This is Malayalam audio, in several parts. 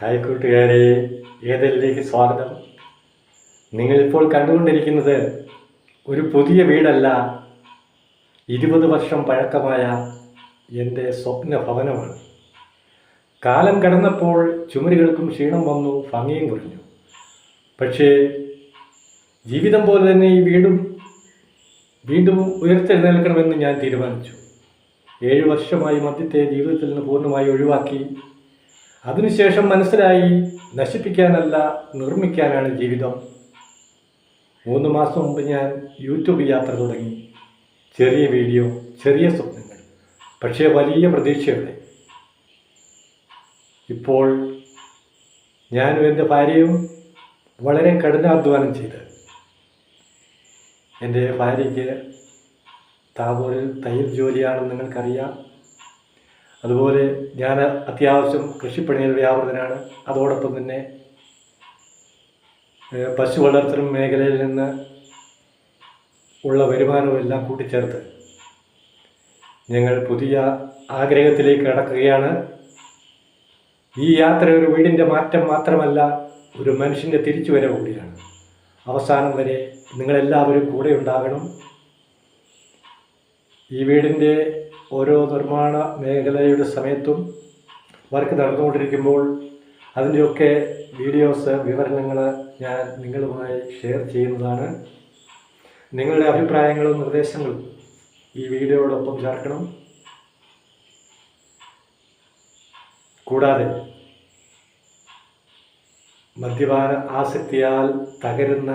ഹായ് കൂട്ടുകാരെ, ഏതെല്ലേക്ക് സ്വാഗതം. നിങ്ങളിപ്പോൾ കണ്ടുകൊണ്ടിരിക്കുന്നത് ഒരു പുതിയ വീടല്ല, 20 വർഷം പഴക്കമായ എൻ്റെ സ്വപ്ന ഭവനമാണ്. കാലം കടന്നപ്പോൾ ചുമരുകൾക്കും ക്ഷീണം വന്നു, ഭംഗിയും കുറഞ്ഞു. പക്ഷേ ജീവിതം പോലെ തന്നെ ഈ വീടും വീണ്ടും ഉയർത്തെഴുന്നേൽക്കണമെന്ന് ഞാൻ തീരുമാനിച്ചു. 7 വർഷമായി മദ്യത്തെ ജീവിതത്തിൽ നിന്ന് പൂർണ്ണമായി ഒഴിവാക്കി. അതിനുശേഷം മനസ്സിലായി, നശിപ്പിക്കാനല്ല നിർമ്മിക്കാനാണ് ജീവിതം. 3 മാസം മുമ്പ് ഞാൻ യൂട്യൂബ് യാത്ര തുടങ്ങി. ചെറിയ വീഡിയോ, ചെറിയ സ്വപ്നങ്ങൾ, പക്ഷേ വലിയ പ്രതീക്ഷയോടെ. ഇപ്പോൾ ഞാനും എൻ്റെ ഭാര്യയും വളരെ കഠിനാധ്വാനം ചെയ്ത്, എൻ്റെ ഭാര്യയ്ക്ക് താബോറിൽ തയ്യൽ ജോലിയാണെന്ന് നിങ്ങൾക്കറിയാം. അതുപോലെ ഞാൻ അത്യാവശ്യം കൃഷിപ്പണിയിൽ വ്യാപൃതനാണ്. അതോടൊപ്പം തന്നെ പശു വളർത്തൽ മേഖലയിൽ നിന്ന് ഉള്ള വരുമാനവും എല്ലാം കൂട്ടിച്ചേർത്ത് ഞങ്ങൾ പുതിയ ആഗ്രഹത്തിലേക്ക് കടക്കുകയാണ്. ഈ യാത്ര ഒരു വീടിൻ്റെ മാറ്റം മാത്രമല്ല, ഒരു മനുഷ്യൻ്റെ തിരിച്ചുവരവ് കൂടിയാണ്. അവസാനം വരെ നിങ്ങളെല്ലാവരും കൂടെ ഉണ്ടാകണം. ഈ വീടിൻ്റെ ഓരോ നിർമ്മാണ മേഖലയുടെ സമയത്തും വർക്ക് നടന്നുകൊണ്ടിരിക്കുമ്പോൾ അതിൻ്റെയൊക്കെ വീഡിയോസ്, വിവരണങ്ങൾ ഞാൻ നിങ്ങളുമായി ഷെയർ ചെയ്യുന്നതാണ്. നിങ്ങളുടെ അഭിപ്രായങ്ങളും നിർദ്ദേശങ്ങളും ഈ വീഡിയോയോടൊപ്പം ചേർക്കണം. കൂടാതെ മദ്യപാന ആസക്തിയാൽ തകരുന്ന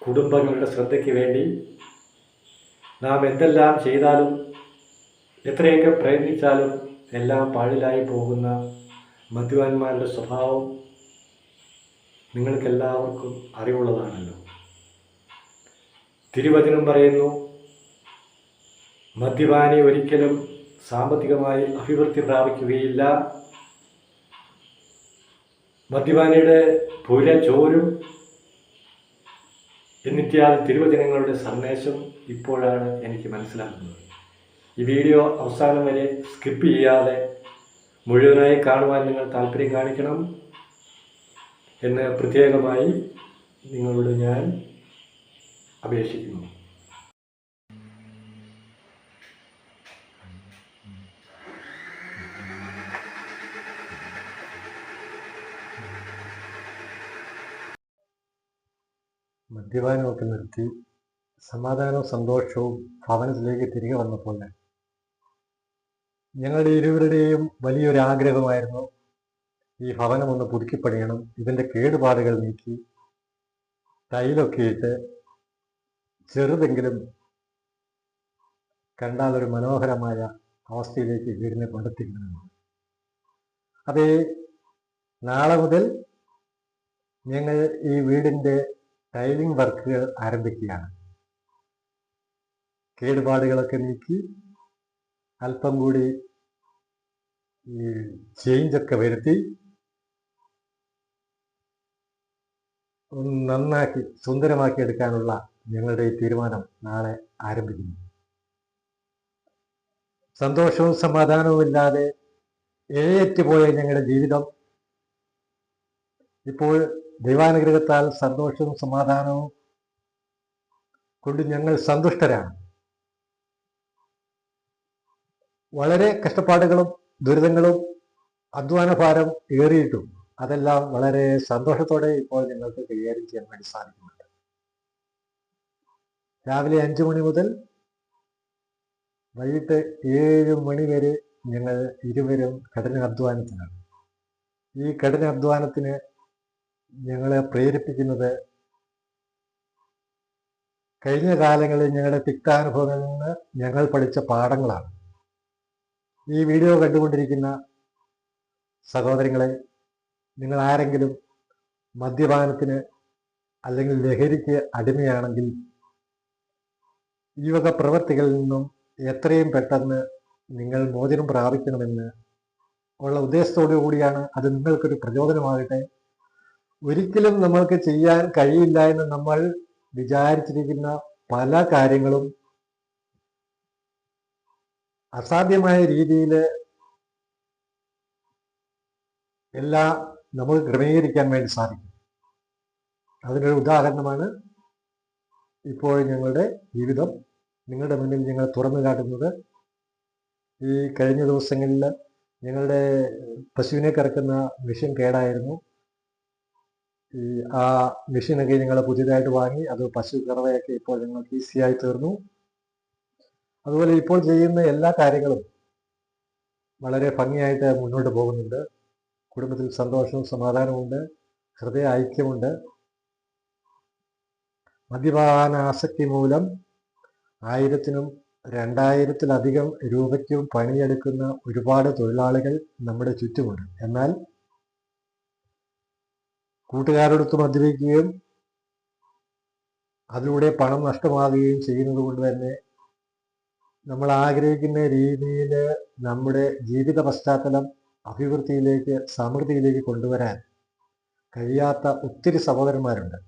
കുടുംബങ്ങളുടെ ശ്രദ്ധയ്ക്ക് വേണ്ടി നാം എന്തെല്ലാം ചെയ്താലും എത്രയൊക്കെ പ്രയത്നിച്ചാലും എല്ലാം പാഴിലായി പോകുന്ന മദ്യപാന്മാരുടെ സ്വഭാവം നിങ്ങൾക്കെല്ലാവർക്കും അറിവുള്ളതാണല്ലോ. തിരുവചനം പറയുന്നു, മദ്യപാനി ഒരിക്കലും സാമ്പത്തികമായി അഭിവൃദ്ധി പ്രാപിക്കുകയില്ല. മദ്യപാനിയുടെ പുര ചോരും എന്നിത്യാദി തിരുവചനങ്ങളുടെ സന്ദേശം ഇപ്പോഴാണ് എനിക്ക് മനസ്സിലാക്കുന്നത്. ഈ വീഡിയോ അവസാനം വരെ സ്കിപ്പ് ചെയ്യാതെ മുഴുവനായി കാണുവാൻ നിങ്ങൾ താല്പര്യം കാണിക്കണം എന്ന് പ്രത്യേകമായി നിങ്ങളോട് ഞാൻ അപേക്ഷിക്കുന്നു. മദ്യപാനമൊക്കെ നിർത്തി സമാധാനവും സന്തോഷവും ഭവനത്തിലേക്ക് തിരികെ വന്നപ്പോൾ ഞങ്ങളുടെ ഇരുവരുടെയും വലിയൊരു ആഗ്രഹമായിരുന്നു, ഈ ഭവനം ഒന്ന് പുതുക്കിപ്പണിയണം. ഇതിൻ്റെ കേടുപാടുകൾ നീക്കി ടൈലൊക്കെ ഇട്ട് ചെറുതെങ്കിലും കണ്ടാൽ ഒരു മനോഹരമായ അവസ്ഥയിലേക്ക് വീടിനെ കൊണ്ടെത്തിക്കണമെന്ന്. അതേ, നാളെ മുതൽ ഞങ്ങൾ ഈ വീടിൻ്റെ ടൈലിംഗ് വർക്കുകൾ ആരംഭിക്കുകയാണ്. കേടുപാടുകളൊക്കെ നീക്കി അല്പം കൂടി ഈ ചേഞ്ചൊക്കെ വരുത്തി നന്നാക്കി സുന്ദരമാക്കി എടുക്കാനുള്ള ഞങ്ങളുടെ ഈ തീരുമാനം നാളെ ആരംഭിക്കുന്നു. സന്തോഷവും സമാധാനവും ഇല്ലാതെ ഏറ്റുപോയ ഞങ്ങളുടെ ജീവിതം ഇപ്പോൾ ദൈവാനുഗ്രഹത്താൽ സന്തോഷവും സമാധാനവും കൊണ്ട് ഞങ്ങൾ സന്തുഷ്ടരാണ്. വളരെ കഷ്ടപ്പാടുകളും ദുരിതങ്ങളും അധ്വാനഭാരം ഏറിയിട്ടും അതെല്ലാം വളരെ സന്തോഷത്തോടെ ഇപ്പോൾ ഞങ്ങൾക്ക് കൈകാര്യം ചെയ്യാൻ വേണ്ടി സാധിക്കുന്നുണ്ട്. രാവിലെ 5 മണി മുതൽ വൈകിട്ട് 7 മണി വരെ ഞങ്ങൾ ഇരുവരും കഠിനാധ്വാനത്തിലാണ്. ഈ കഠിനാധ്വാനത്തിന് ഞങ്ങളെ പ്രേരിപ്പിക്കുന്നത് കഴിഞ്ഞ കാലങ്ങളിൽ ഞങ്ങളുടെ തിക്താനുഭവങ്ങളിൽ നിന്ന് ഞങ്ങൾ പഠിച്ച പാഠങ്ങളാണ്. ഈ വീഡിയോ കണ്ടുകൊണ്ടിരിക്കുന്ന സഹോദരങ്ങളെ, നിങ്ങൾ ആരെങ്കിലും മദ്യപാനത്തിന് അല്ലെങ്കിൽ ലഹരിക്ക് അടിമയാണെങ്കിൽ ഈ വക പ്രവൃത്തികളിൽ നിന്നും എത്രയും പെട്ടെന്ന് നിങ്ങൾ മോചനം പ്രാപിക്കണമെന്ന് ഉള്ള ഉദ്ദേശത്തോടു കൂടിയാണ്. അത് നിങ്ങൾക്കൊരു പ്രചോദനമാകട്ടെ. ഒരിക്കലും നമ്മൾക്ക് ചെയ്യാൻ കഴിയില്ല എന്ന് നമ്മൾ വിചാരിച്ചിരിക്കുന്ന പല കാര്യങ്ങളും അസാധ്യമായ രീതിയിൽ എല്ലാ നമുക്ക് ക്രമീകരിക്കാൻ വേണ്ടി സാധിക്കും. അതിനൊരു ഉദാഹരണമാണ് ഇപ്പോൾ ഞങ്ങളുടെ ജീവിതം നിങ്ങളുടെ മുന്നിൽ ഞങ്ങൾ തുറന്നു കാട്ടുന്നത്. ഈ കഴിഞ്ഞ ദിവസങ്ങളിൽ ഞങ്ങളുടെ പശുവിനെ കറക്കുന്ന മെഷീൻ കേടായിരുന്നു. ആ മെഷീനൊക്കെ ഞങ്ങൾ പുതിയതായിട്ട് വാങ്ങി. അത് പശു കറവയൊക്കെ ഇപ്പോൾ ഞങ്ങൾക്ക് ഈസിയായി തീർന്നു. അതുപോലെ ഇപ്പോൾ ചെയ്യുന്ന എല്ലാ കാര്യങ്ങളും വളരെ ഭംഗിയായിട്ട് മുന്നോട്ട് പോകുന്നുണ്ട്. കുടുംബത്തിൽ സന്തോഷവും സമാധാനമുണ്ട്, ഹൃദയ ഐക്യമുണ്ട്. മദ്യപാനാസക്തി മൂലം 1000-നും 2000-ത്തിലധികം രൂപയ്ക്കും പണിയെടുക്കുന്ന ഒരുപാട് തൊഴിലാളികൾ നമ്മുടെ ചുറ്റുമുണ്ട്. എന്നാൽ കൂട്ടുകാരോടൊത്ത് മദ്യപിക്കുകയും അതിലൂടെ പണം നഷ്ടമാകുകയും ചെയ്യുന്നത് കൊണ്ട് തന്നെ നമ്മൾ ആഗ്രഹിക്കുന്ന രീതിയിൽ നമ്മുടെ ജീവിത പശ്ചാത്തലം അഭിവൃദ്ധിയിലേക്ക്, സമൃദ്ധിയിലേക്ക് കൊണ്ടുവരാൻ കഴിയാത്ത ഒത്തിരി സഹോദരന്മാരുണ്ട്.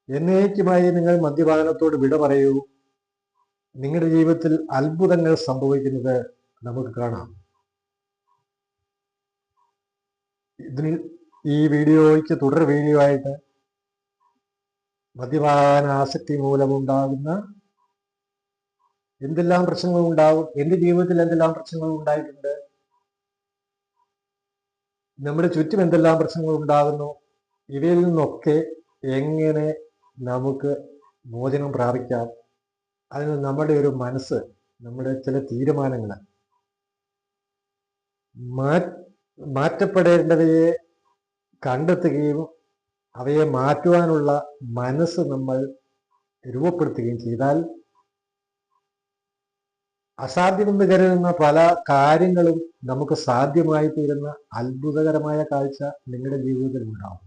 എന്നേക്കുമായി നിങ്ങൾ മദ്യപാനത്തോട് വിട പറയൂ. നിങ്ങളുടെ ജീവിതത്തിൽ അത്ഭുതങ്ങൾ സംഭവിക്കുന്നത് നമുക്ക് കാണാം. ഇതിന് ഈ വീഡിയോയ്ക്ക് തുടർ വീഡിയോ ആയിട്ട് മദ്യപാന ആസക്തി മൂലമുണ്ടാകുന്ന എന്തെല്ലാം പ്രശ്നങ്ങൾ ഉണ്ടാവും, എൻ്റെ ജീവിതത്തിൽ എന്തെല്ലാം പ്രശ്നങ്ങൾ ഉണ്ടായിട്ടുണ്ട്, നമ്മുടെ ചുറ്റും എന്തെല്ലാം പ്രശ്നങ്ങൾ ഉണ്ടാകുന്നു, ഇവയിൽ നിന്നൊക്കെ എങ്ങനെ നമുക്ക് മോചനം പ്രാപിക്കാം, അതിന് നമ്മുടെ ഒരു മനസ്സ്, നമ്മുടെ ചില തീരുമാനങ്ങൾ മാറ്റപ്പെടേണ്ടവയെ കണ്ടെത്തുകയും അവയെ മാറ്റുവാനുള്ള മനസ്സ് നമ്മൾ രൂപപ്പെടുത്തുകയും ചെയ്താൽ അസാധ്യമെന്ന് കരുതുന്ന പല കാര്യങ്ങളും നമുക്ക് സാധ്യമായി തീരുന്ന അത്ഭുതകരമായ കാഴ്ച നിങ്ങളുടെ ജീവിതത്തിൽ ഉണ്ടാവും.